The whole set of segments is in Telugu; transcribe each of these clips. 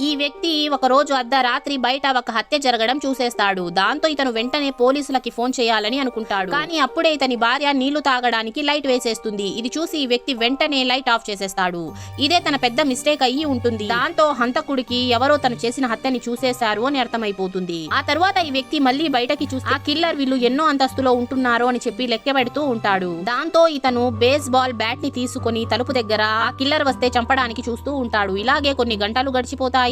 ఈ వ్యక్తి ఒక రోజు అర్ధరాత్రి బయట ఒక హత్య జరగడం చూసేస్తాడు. దాంతో ఇతను వెంటనే పోలీసులకి ఫోన్ చేయాలని అనుకుంటాడు. కానీ అప్పుడే ఇతని భార్య నీళ్లు తాగడానికి లైట్ వేసేస్తుంది. ఇది చూసి ఈ వ్యక్తి వెంటనే లైట్ ఆఫ్ చేసేస్తాడు. ఇదే తన పెద్ద మిస్టేక్ అయ్యి ఉంటుంది. దాంతో హంతకుడికి ఎవరో తను చేసిన హత్యని చూసేశారు అని అర్థమైపోతుంది. ఆ తర్వాత ఈ వ్యక్తి మళ్ళీ బయటకి చూసి ఆ కిల్లర్ వీళ్ళు ఎన్నో అంతస్తులో ఉంటున్నారు అని చెప్పి లెక్క పెడుతూ ఉంటాడు. దాంతో ఇతను బేస్ బాల్ బ్యాట్ ని తీసుకుని తలుపు దగ్గర ఆ కిల్లర్ వస్తే చంపడానికి చూస్తూ ఉంటాడు. ఇలాగే కొన్ని గంటలు గడిచిపోతాయి.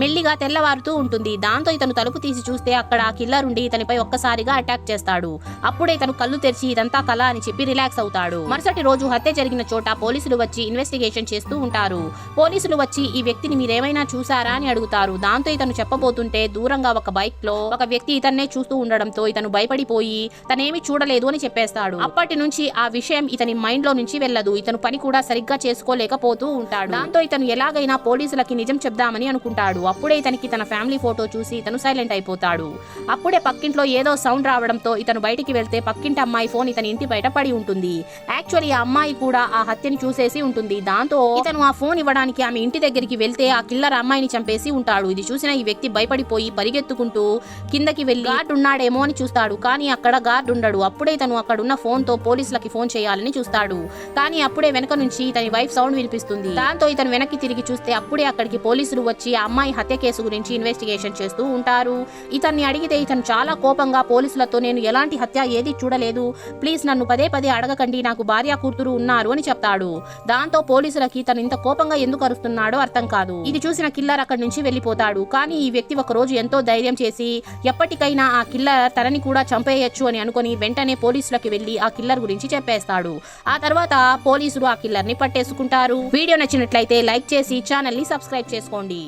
మెల్లిగా తెల్లవారుతూ ఉంటుంది. దాంతో ఇతను తలుపు తీసి చూస్తే అక్కడ ఆ కిల్లర్ ఉండి ఇతనిపై ఒక్కసారిగా అటాక్ చేస్తాడు. అప్పుడే ఇతను కళ్ళు తెరిచి ఇదంతా కళ అని చెప్పి రిలాక్స్ అవుతాడు. మరుసటి రోజు హత్య జరిగిన చోట పోలీసులు వచ్చి ఇన్వెస్టిగేషన్ చేస్తూ ఉంటారు. పోలీసులు వచ్చి ఈ వ్యక్తిని మీరేమైనా చూసారా అని అడుగుతారు. దాంతో ఇతను చెప్పబోతుంటే దూరంగా ఒక బైక్ లో ఒక వ్యక్తి ఇతన్నే చూస్తూ ఉండడంతో ఇతను భయపడిపోయి తనేమి చూడలేదు అని చెప్పేస్తాడు. అప్పటి నుంచి ఆ విషయం ఇతని మైండ్ లో నుంచి వెళ్ళదు. ఇతను పని కూడా సరిగ్గా చేసుకోలేకపోతూ ఉంటాడు. దాంతో ఇతను ఎలాగైనా పోలీసులకి నిజం చెప్దామని అనుకుంటాడు. అప్పుడే ఇతనికి తన ఫ్యామిలీ ఫోటో చూసి ఇతను సైలెంట్ అయిపోతాడు. అప్పుడే పక్కింట్లో ఏదో సౌండ్ రావడంతో ఇతను బయటికి వెళ్తే పక్కింటి అమ్మాయి ఫోన్ ఇతని ఇంటి బయట పడి ఉంటుంది. యాక్చువల్లీ ఆ అమ్మాయి కూడా ఆ హత్యని చూసేసి ఉంటుంది. దాంతో ఇతను ఆ ఫోన్ ఇవ్వడానికి ఆమె ఇంటి దగ్గరికి వెళ్తే ఆ కిల్లర్ అమ్మాయిని చంపేసి ఉంటాడు. ఇది చూసిన ఈ వ్యక్తి భయపడిపోయి పరిగెత్తుకుంటూ కిందకి వెళ్లి గార్డ్ ఉన్నాడేమో అని చూస్తాడు. కానీ అక్కడ గార్డ్ ఉండడు. అప్పుడే ఇతను అక్కడున్న ఫోన్ తో పోలీసులకి ఫోన్ చేయాలని చూస్తాడు. కానీ అప్పుడే వెనక నుంచి ఇతని వైఫ్ సౌండ్ వినిపిస్తుంది. దాంతో ఇతను వెనక్కి తిరిగి చూస్తే అప్పుడే అక్కడికి పోలీసులు వచ్చి ఆ అమ్మాయి హత్య కేసు గురించి ఇన్వెస్టిగేషన్ చేస్తూ ఉంటారు. ఇతన్ని అడిగితే ఇతను చాలా కోపంగా పోలీసులతో నేను ఎలాంటి హత్య ఏది చూడలేదు, ప్లీజ్ నన్ను పదే పదే అడగకండి, నాకు భార్య కూతురు ఉన్నారు అని చెప్తాడు. దాంతో పోలీసులకి తను ఇంత కోపంగా ఎందుకు అరుస్తున్నాడో అర్థం కాదు. ఇది చూసిన కిల్లర్ అక్కడి నుంచి వెళ్లిపోతాడు. కానీ ఈ వ్యక్తి ఒక రోజు ఎంతో ధైర్యం చేసి ఎప్పటికైనా ఆ కిల్లర్ తనని కూడా చంపేయచ్చు అని అనుకుని వెంటనే పోలీసులకి వెళ్లి ఆ కిల్లర్ గురించి చెప్పేస్తాడు. ఆ తర్వాత పోలీసులు ఆ కిల్లర్ ని పట్టేసుకుంటారు. వీడియో నచ్చినట్లయితే లైక్ చేసి ఛానల్ ని సబ్స్క్రైబ్ చేసుకోండి.